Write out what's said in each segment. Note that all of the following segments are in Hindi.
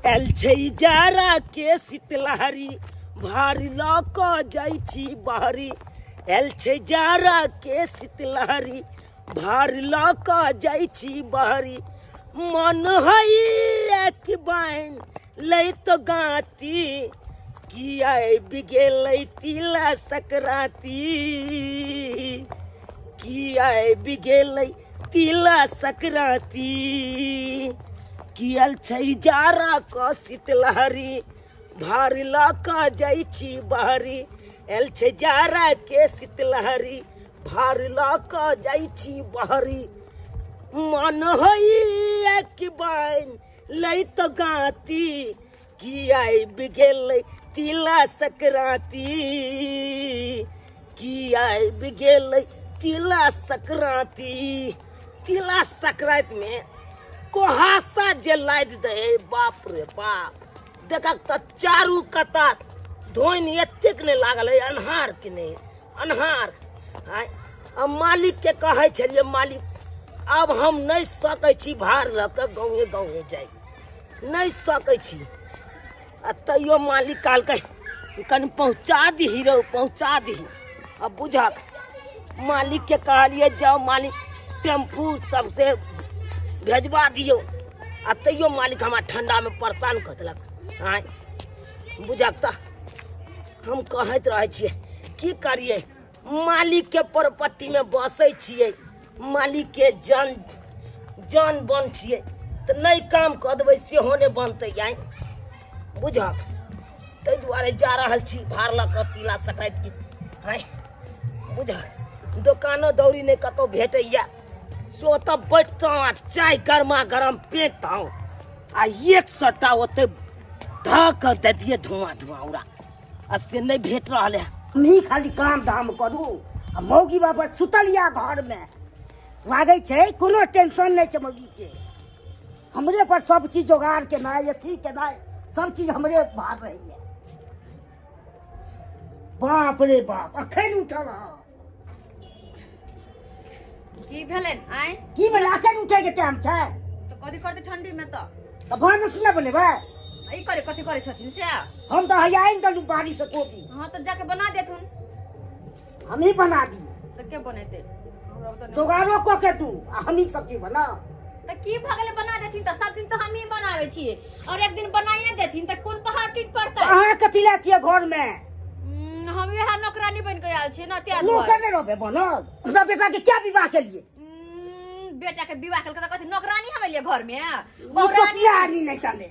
एल छै जारा के शीतलहरी भारी ल क जाइ छी बहरी एल छै जारा के शीतलहरी भारी ल क जाइ छी बहरी मन हई एक बाइन लैत गाती की आबि गेलै तिला संक्रांति की आबि गेलै तिला संक्रांति कियल छै जारा क शीतलहरी भारी ल क जाइ छी बहरी एल छै जारा के शीतलहरी भारी ल क जाइ छी बहरी मन होई एक बाइन लैत गाती की आबि गेलै तिला संक्रांति की आबि गेलै तिला संक्रांति तिला संक्रांति में कोहासा जे लाद दे बाप रे बाप देखक त चारू कता धोइन एतेक नहीं लागल है अन्हार के नहीं अन्हार अब मालिक के कहे छलिए मालिक अब हम नहीं सकै छी भार ल के गाँवे गाँवे जाए नहीं सकै छी तैयो मालिक काल कहीं पहुँचा दी रो पहुँचा दी अब बुझक मालिक के कहलिए जाओ मालिक टेम्पू सबसे भेजवा दियो तैयो मालिक हमारा ठंडा में परेशान कर दिलक हाँ बुझक त हम कहत रहे छिए की करिए मालिक के प्रॉपर्टी में बसे छिए मालिक के जान बन छिए तो नहीं काम कर देवे से होने बनते आई बुझक तै दुआरे जा रहल छी भार ल क तिला संक्रांति की हाँ बुझक दुकानो दौड़ी नहीं कतो भेटैया सो तब बैठता चाय गर्मा गरम पीता आ एक सट्टा ओते धक दे दिए धुआं धुआं उड़ा से नहीं भेट रहा है हम ही खाली काम धाम करू मौगी बाबा सुतलिया घर में लागे छे कोनो टेंशन नहीं छे मौगी के हमरे पर सब चीज जोगाड़ के ना अथी के ना सब चीज हमरे भार रही है बाप रे बाप अखन उठल की भेलन आय की भेल अखन उठे के टाइम छै तो कथि करते ठंडी में तो भान सुना बनेबे ई करे कथि करे छथिन से हम तो हयाइन दलू बाड़ी से कोबी हां तो जाके बना देथुन हम ही बना दी तो के बनेते जोगाड़ो को के तू हम ही सब चीज बना तो की भगले बना देथिन तो सब दिन तो हम ही बनावे छिए और एक दिन बनाइए देथिन तो कौन पहाड़ टीट पड़ता अहाँ कथि ला छिए घर में हम यहाँ नौकरानी बन के आयल छी ना त्या नौकर ने रहबे बनल हमरा बेटा के क्या विवाह के लिए बेटा के विवाह के कथि नौकरानी हवे लिए घर में बहुरानी नहीं तने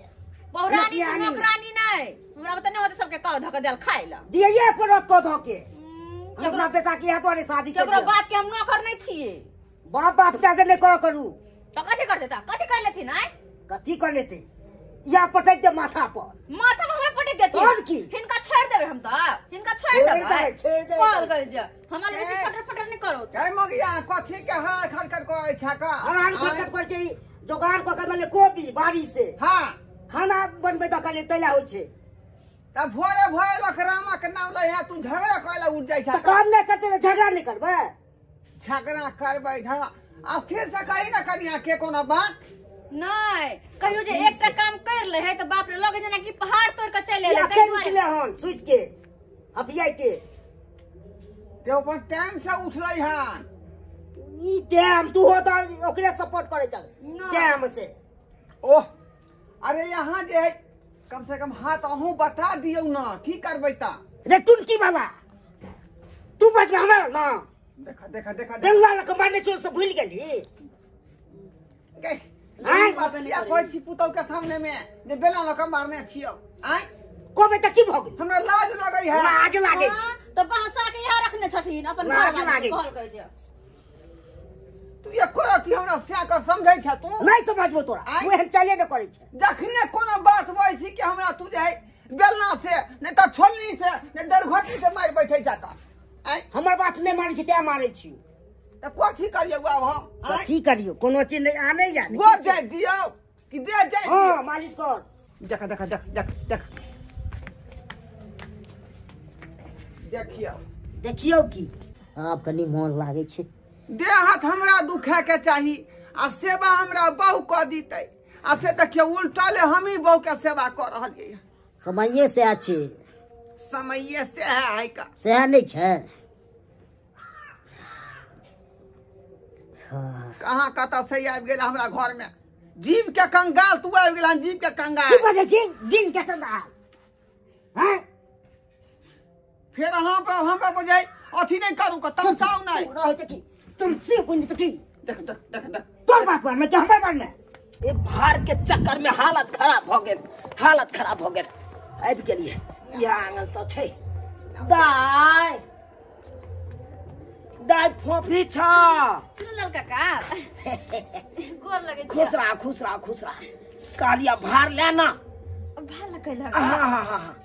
बहुरानी नौकरानी नहीं हमरा बता नहीं होते सबके कह धक देल खाए ला दिए पड़त को धके हमरा बेटा के तोरे शादी के केकरो बाप के हम नौकर नहीं छिए बाप बाप के नहीं करू तो कथि कर देता कथि कर लेथिन आय कथि कर लेते या पटक दे माथा पर हमरा पटक देती और की हिनका छोड़ देबे हम तो हिनका छोड़ देबे छेड़ दे कॉल कर जा हमरा बेसी फटर फटर नहीं करो काय मगिया कथि के हां खरखर को इच्छा का हरान खरखर कर छै जोगाड़ को कदले कोबी बाड़ी से हां खाना बनबे त कले तैला होय छै त भोरे भोरे लखरामा के नाम ले तू झगड़ा कइला उठ जाय छ काम नहीं करते झगड़ा नहीं करबे झगड़ा करबे झगड़ा अस्थिर से कही ना कनिया के कोनो बात नहीं कहियो जे एक का काम कर ले है तो बाप रे लगे जना कि पहाड़ तोड़ के चले ले तै दुआरे हन सुत के अपियाइते ते अपन टाइम से उठलै हन ई टाइम तू हो त ओकरे सपोर्ट करे चल टाइम से ओह अरे यहाँ जे है कम से कम हाथ अहूँ बता दियो ना की करबै ता रे टुनकी बाबा तू बच में हमरा ना देखा देखा देखा बेंगला के मारने छो से भूल गेली आय या कोई छिपुतो के सामने में जे बेला लका मारने छियो आय को बेटा की भग हमरा लाज लगै है लाज लागे तो बहसा के यहाँ रखने छथिन अपन घर में कहल कह जे तू ये कोरा की हमरा से का समझै छ तू नहीं समझबो तोरा तू हम चले न करे छ जखने कोनो बात होई छी कि हमरा तू जे बेलना से नहीं त छोलनी से नहीं दरघटी से मार बैठै छ का आय हमर बात नहीं मारै छी ते मारै छी त कोथि करियो अब हम कथि करियो कोनो चीज नहीं आने जाने गो जाय दियो कि दे जाय हां मालिश कर देखा देखा देख देख देख देखियो देखियो की आप कनी मन लागे छे देह हाथ हमरा दुखे के चाही आ सेवा हमरा बहु क दीते आ से देखिए उल्टा ले हम ही बहू के सेवा कर रहलिए समये से अच्छे समय से है का सेहा नहीं छे कहाँ कतऽ से आबि गेल हमरा घर में जीव के कंगाल तू आबि गेल जीव के कंगाल की बजे छी दिन के कंगाल हैं फिर हमरा बुझाई अथी नहीं करू का तमसाऊ नहीं रहो की तुम से कोनी तो की देख देख देख देख तोर बात पर मैं क्या हमर बात में ये भार के चक्कर में हालत खराब हो गेल आबि गेलिए यहाँ आंगल तो छै दाई दाई फोफी छ सुन काका गोर लगे खुश रहा कालिया भार लेना भार लगे हाँ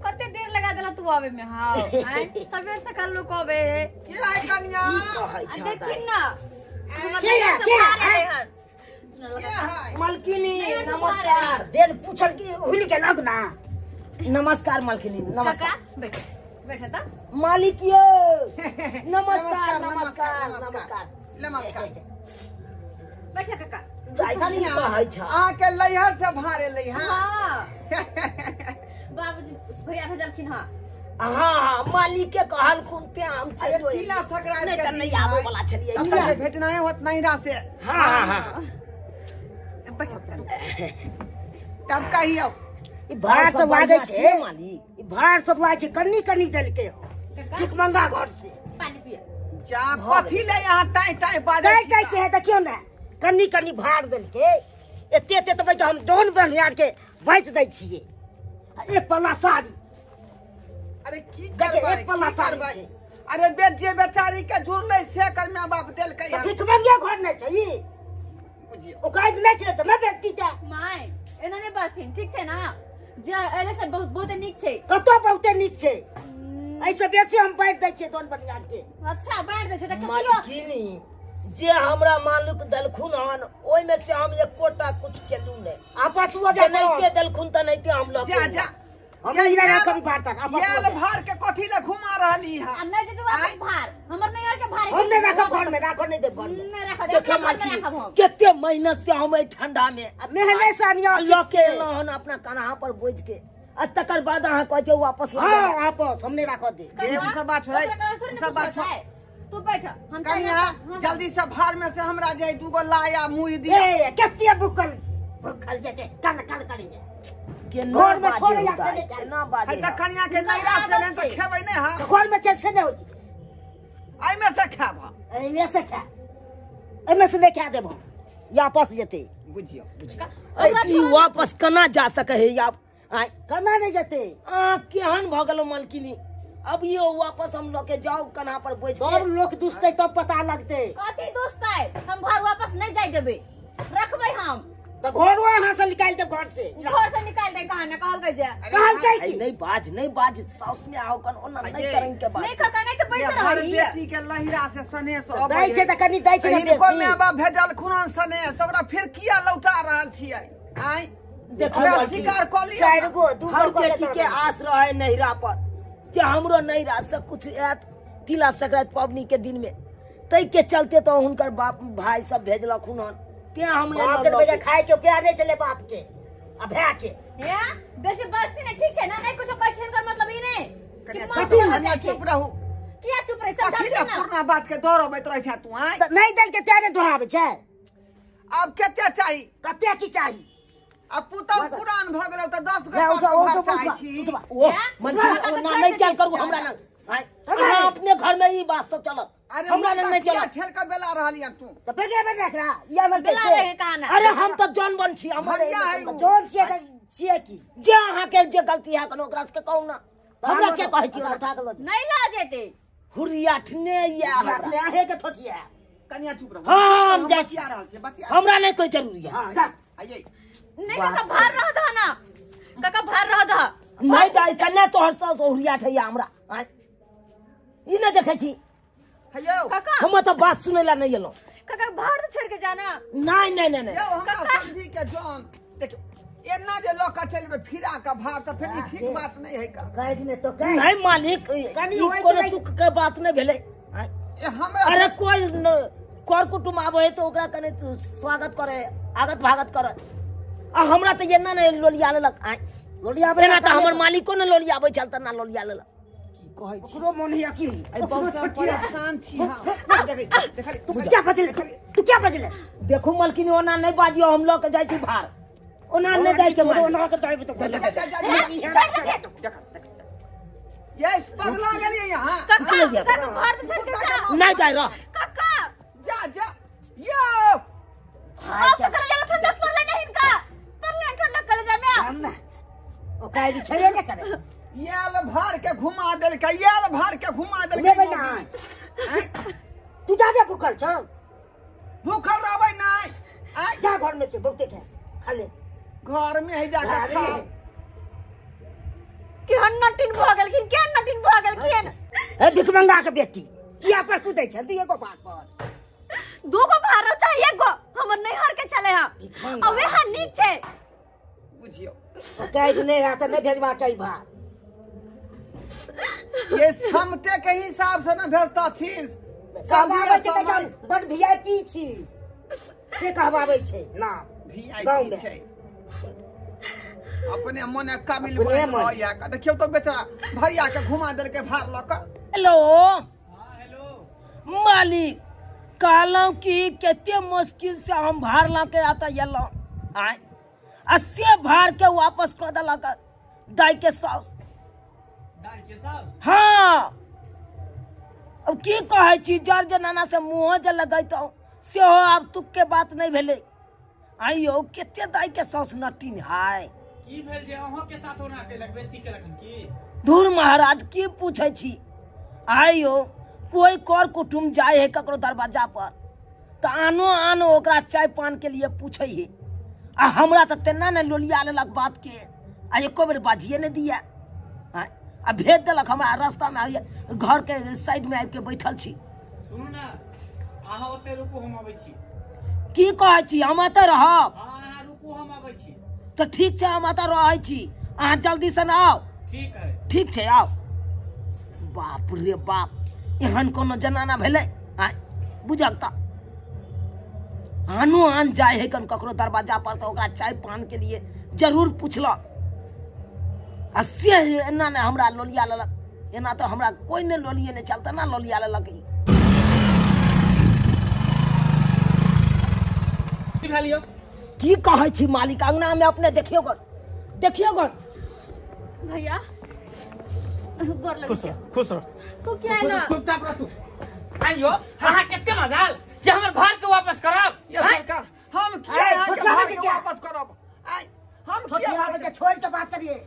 कते देर लगा देला तू आवे में हां सवेर सकाल लोग आवे ये आई कन्या देखिन ना मलकिनी नमस्कार बेन पूछल की हुली के लगना नमस्कार मलकिनी नमस्कार काका बैठ त मालिक यो नमस्कार बैठ काका कन्या कहै छ आ के लैहर से भारे लै हां हां बाबूजी भैया भेजलखिन हां हाँ मालिक के कहल खुनते हम चलो तिला सकरात नहीं के त नहीं आबो वाला छलिए अपने भेजना है होत नहिरा से हाँ बैठ तब कहियो ई भार सब लागे छे मालिक ई भार सब लागे छे कन्नी देलके काका एक मंगा घर से पानी पिए जा कथी ले यहाँ टाई बाजे टाई के है देखियो ना कन्नी भार देलके एते तबे हम दोन बनियार के बेच दै छिए एक पल्ला साड़ी अरे की देखिए करबै एक पल्ला की साड़ी करबै? छे अरे बेटिए बेचारी के जुड़ले से कर मां बाप देल के तो ठीक मंगिया घर नहीं चाहिए बुझियो ओ काहे नहीं छे त ना व्यक्ति का माय एना ने बाथिन ठीक छे ना जे एने से बहुत नीक छे कतो बहुते नीक छे ऐसे बेसी हम बैठ दै छिए दोन बनियार के अच्छा बैठ दे छे त कतियो मालिकिनी जे हमरा मालिक दलखुन हन ओइ में से हम एक कोटा कुछ केलू ने आपस वो जे नहीं के दलखुन त नहीं ते हम लोग जा हम नहीं ना करी बात ये भार के कथी ले घुमा रहली हां अन्ना जे तू वापस भार हमर नहीं और के भार हम नहीं रखब घर में राखो नहीं देब घर में नहीं रखा देखे घर में मालिक रखब हम केते मेहनत से हम ए ठंडा में मेहनत से अनिया लोग के लहन अपना कन्हा पर बोझ के आ तकर बाद अहाँ कह जे वापस हां वापस हम नहीं राखो दे ये सब बात है सब बात है तू बैठ हम कन्या जल्दी से भार में से हमरा जे दूगो लाया मुड़ी दी ए केते बुकल जेते कन करेंगे घर में छोड़ या से ना बाजे त कन्या के नैरा से ले से खेबै नै हां घर में चल से नहीं होती आई में से खाब एमे से खा एमे से नहीं खा देब वापस जेते बुझियो ई वापस कना जा सके है या कना नहीं जेते केहन भ गेलो मलकिनी अब यो वापस हम लोग के जाओ कना पर बैठ के सब लोग दुसते तो पता लगते कथी दोस्त है हम घर वापस नहीं जाय देबे रखबै हम तो घर वहां से निकाल दे घर से निकाल दे कहां ना कहल गई कहल गई की नहीं बाज साउस में आओ कन ओना नहीं करेंगे के बात नहीं खका नहीं तो बैठ हर रही बेटी के लहिरा से सनेस दै छै त कनी दै छै हिनको माय बाप भेजल खुनान सनेस तो ओकरा फिर किया लौटा रहल छियै आई देखो शिकार क लिया चार गो दू गो बेटी के आस रहे नहिरा पर जे हमरो नहिरा से कुछ ऐत तिला संक्रांति पबनी के दिन में तई के चलते तो हुनकर बाप भाई सब भेजलक हुनन के हम ले खाए के प्यार नहीं चले बाप के अब भै के या बेसी बस्ती ने ठीक छै ना नहीं कुछ क्वेश्चन कर मतलब ई ने कि कथी हम चुप रहू किया चुप रही सब कथी ना पूर्ण बात के दोहराबैत रहै छै तू आई नहीं दल के त्याने दोहराबे छै अब केते चाही कते की चाही अब पुतौ पुरान भ गेलौ त 10 गो चाही छी मन नहीं चल करू हमरा न अहाँ अपने घर में ई बात सब चलत हमरा नहीं चलत ठेल के बेला रहलिया तू तो बेगे में देख रहा या न बेला रहे कहां अरे हम तो जौन बन छी हमारे जौन छिए की जे अहाँ के जे गलती है कनो ओकरा से कहू ना हमरा के कहै छी उठा के लो नहीं ला जेते हुरियाठने या अपने आहे के ठोठिया कन्या चुप रहो हां हम जा छी रहल छी बतिया हमरा नहीं कोई जरूरी है हां जा आइए नहीं काका भार रह द ना काका भार रह द नहीं जाई कन्या तोहर सास हुरियाठ है हमरा ई न देखे छी हेयो काका हम तो बात सुने ला नहीं एलो काका भार तो छोड़ के जाना नहीं यो हमरा समझी के जौन देखो एना जे लोग चलबे फिरा का भार त फिर ठीक बात नहीं है का कह दिने तो कह नहीं मालिक कोनो दुख के बात नहीं भेले हमरा अरे कोई कर कुटुम आबे है तो ओकरा कने स्वागत करे आगत भागत करे आ हमरा तो ये ना लोलिया लेलक आय लोलिया एना तो हमर मालिको ने लोलिया आबै चलता ना लोलिया लेलक की कहै छी ओकरो मन है कि आई बहुत परेशान छी हां देख तू क्या बजले देखो मलकिनी ओना नहीं बाजियो हम लोग के जाय छी भार ओना नहीं जाय के ओना के दाई तो ये पगला गेलिए यहां काका काका भार छोड़ के जा नहीं जाय रह काका जा यो आप तो कर जा ठंडा पड़ले नहीं इनका पड़ले ठंडा कर जा मैं हम ओ काई दी छले न करे याल भर के घुमा देल के याल भर के घुमा देल ले भाई ना तू जा भूखल छ भूखल रहबै नहीं आ जा घर में से बहुते के खा ले घर में ही जाके खा कि नटिन भगल कि नटिन भगल कि ए भिखमंगा के बेटी या पर कूदै छ तू एगो बात पर दूगो भार चाहिए एगो हमर नहीं हर के चले हां अबे हां नीक छे बुझियो काई नहीं रहा तो नहीं भेजवा चाहिए भार ये क्षमते के हिसाब से ना भेजता थी कहबाबै छै त हम बड वीआईपी छी से कहबाबै छै ना गांव में छै अपने मने काबिल बन या का देखियो तो बेचारा भरिया के घुमा देल के भार ल के हेलो हां हेलो मालिक कहलौ कि केते मुश्किल से हम भार ला के आता येलो आय अस्से भार के वापस क देलक दाई के साउस हाँ अब की कहे छी जर जनाना से मुंह जे लगैतो से हो अब तुक के बात नहीं भेले आइयो केते दाई के साउस नटीन हाय की भेल जे अहाँ के साथ होना के बेइज्जती केलकन की धूर महाराज की पूछे छी आइयो कोई कर कुटुम जाए है ककरो दरवाजा पर तो आनो ओकरा चाय पान के लिए पूछे है आ हमरा तो तेना ने लोलिया लेलक बात के आ एको बेर बाजिए नहीं दिया आ भेज देलक हमरा रास्ता में घर के साइड में आबि के बैठल छी सुनू ना अहाँ ओते रुकू हम आबै छी की कहे छी हम एते रहब अहाँ रुकू हम आबै छी तो ठीक छै हम एते रहै छी अहाँ जल्दी से ना आओ ठीक है ठीक छै आओ बाप रे बाप एहन कोनो जनाना भेलै आ बुझक त आन जाए है कन ककरो दरवाजा पर तो ओकरा चाय पान के लिए जरूर पूछलक आ से एना ने हमरा लोलिया लेलक एना तो हमरा कोई ने लोलिए नहीं चलता ना लोलिया लेलक की कहे छी मालिक अंगना में अपने देखियो गन भैया गोर लग खुश रह तू क्या है ना चुपचाप रह तू आइयो अहाँ केते मजाल कि हमर भार के वापस करब ये सरकार हम किया के भार के वापस करब आई हम किया के छोड़ के बात करिए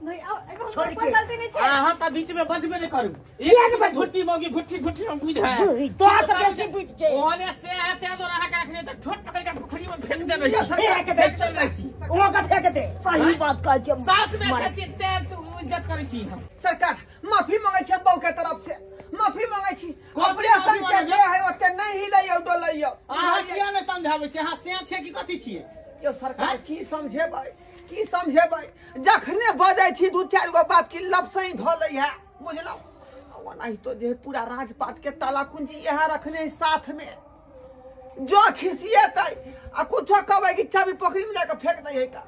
भैया छोड़ कोई के गलती नहीं छे अहाँ त बीच में बजबे नहीं करू किया के बजी? घुट्टी मोगी घुट्टी में बुझ है तो आ सब बेसी बीत छै ओने से आते तो रहा के रखने तो ठोट पकड़ के पोखरी में फेंक दे रही फेंक दे। चल रही थी ओ का फेंक दे सही बात कहे छी सास में छती ते तू इज्जत करै छी हम सरकार माफी मांगे छी बहू के तरफ से माफी मांगे छी ऑपरेशन के दे है ओते नहीं हिलैयो डोलैयो अहाँ किया ने समझाबै छी अहाँ से छै कि कथि छियै यो सरकार की समझेबै जखने बजै छी दू चार गो बात की लपसई धोलै है बुझलौ ओनाही तो जे पूरा राजपाट के ताला कुंजी यहाँ रखने है साथ में जो खिसियेतै आ कुछो कहबै कि चाबी पोखरी में जाके फेंक दै है का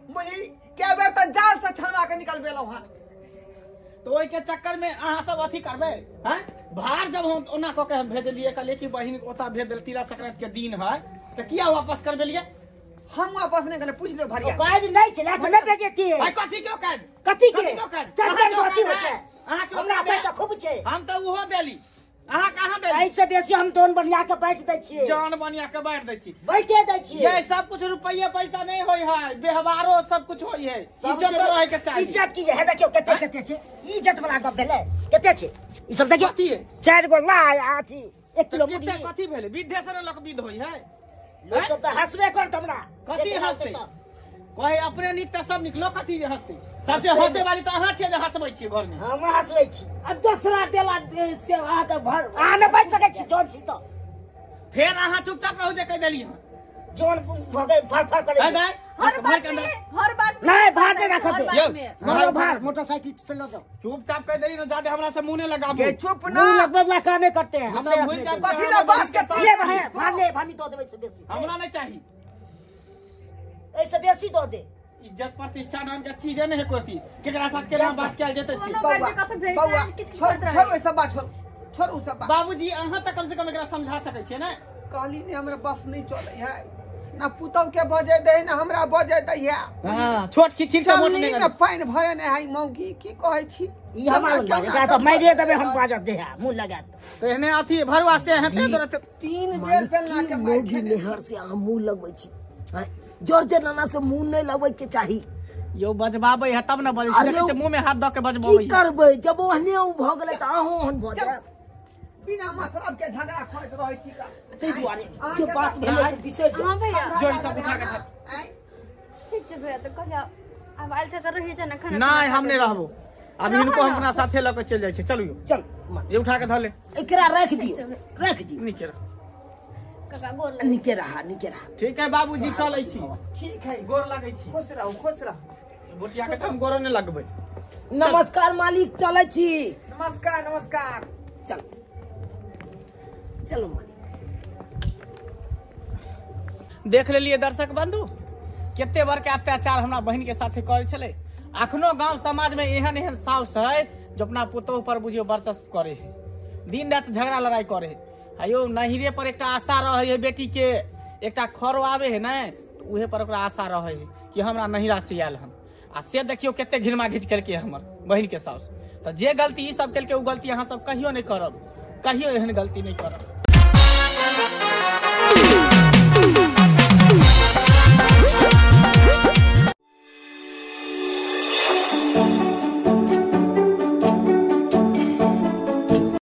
बुझी के बेर त जाल से छलवा के निकलबेलौ हां तो ओइ के चक्कर में अहाँ सब अथी करबै हैं भार जब हम ओना क के हम भेजलिए कहलिए कि बहिन ओता भेज देल तीरा संक्रांति के दिन है तो किया वापस करबेलिए हम वापस नहीं गले पूछ लो भरिया काज नहीं चला तो नहीं भेजती भाई कथि क्यों कर कथी के क्यों कर चल होती हो छै अहाँ क्यों हमरा पे तो खूब छै हम तो उहो देली अहाँ कहां देली ऐ से बेसी हम दोन बढ़िया के बैठ दै छियै जान बनिया के बैठ दै छी बैठे दै छियै ये सब कुछ रुपये पैसा नहीं होई है व्यवहारो सब कुछ होई है इज्जत रहे के चाहिए इज्जत की है देखियो केते छै इज्जत वाला गप भेले केते छै ई सब देखियो कथी है 4 गो लाय आथी 1 किलो मुड़ी केते कथी भेले विदेशर लोग विध होई है लोग सब तो हंसबे करत हमरा कथी हंसते कहे अपने निक त सब निकलो कथी हंसते सबसे हंसे वाली तो अहाँ छियै जे हंसबै छियै घर में हम हंसबै छी आ दूसरा देला से अहाँ के भर आ न बैठ सकै छी जोन छी तो फिर अहाँ चुपचाप रहू जे कह देली हां जोन भगे फर करे है गाय हर भाई बात के में अंदर हर बात में नहीं भार नहीं रखो हर दे बात में मारो भार मोटरसाइकिल से लो दो चुपचाप कह देली ना ज्यादा हमरा से मुंह ने लगाबो के चुप ना मुंह लगभग ला काम करते हैं हम मतलब नहीं भूल रखते कथी ला बात के ये है भार ले भानी दो देबै से बेसी हमरा नहीं चाहिए ऐसे बेसी दो दे। इज्जत प्रतिष्ठा नाम के चीज नहीं है कोई केकरा साथ केना बात कैल जेतै से बउआ छोड़ ऐसा बात छोड़ उ सब बात। बाबूजी अहाँ तक कम से कम एकरा समझा सकै छियै ने। कहली ने हमरा बस नहीं चले है ना पुतौ के बजे दे ना हमरा बजे दे है। हां छोट खिखिर के मोट नहीं ना पानी भरे ने है मौगी की कहै छी ई हमरा लगा तो मारिए देबे हम बाजत दे है मुंह लगा तो एहने अथी भरवा से हेते तुरंत 3 बेर पेलना के मौगी नेहर से अहाँ मुंह लगबै छी जर्जर नाना से मुंह नहीं लगबै के चाही। यो बजबाबै है तब न बजै छै देखै छै मुंह में हाथ द के बजबाबै की करबै जब ओहने उ भ गेलै त अहूँ ओहन भ जाय बिना मतलब के झगड़ा खोइत रहै छी का। छै दुआरे जे बात भेलै से बिसर जा। हां भैया जो ई सब उठा के ठीक छै भैया तो कहिया अब आइल से रहिए छ ना खाना नहीं हम नहीं रहबो अब इनको हम अपना साथे ल के चल जाय छै चलू यो चल ये उठा के धले एकरा रख दियो रख दियो नीचे रह काका गोर नीचे रहा ठीक है बाबूजी चलै छी ठीक है गोर लागै छी खुश रहो बुटिया के हम गोरो नहीं लगबै। नमस्कार मालिक चलै छी। नमस्कार चल चलो मालिक। देख लेलिए दर्शक बंधु केते बार के अत्याचार हमरा बहन के साथे करे छले। अखनो गांव समाज में एहन एहन साउस है जो अपना पुतोह पर बुझियो वर्चस्व करे है दिन रात झगड़ा लड़ाई करे है। आयो नहिरे पर एकटा आशा रहे है बेटी के एकटा खरो आवे है ना तो उहे पर ओकरा आशा रहे है कि हमरा नहिरा से आयल हम आ से देखियो केते घिरमा घिच करके हमर बहन के साउस तो जे गलती ई सब केलके उ गलती अहाँ सब कहियो नहीं करब कहियो एहन गलती नहीं करब।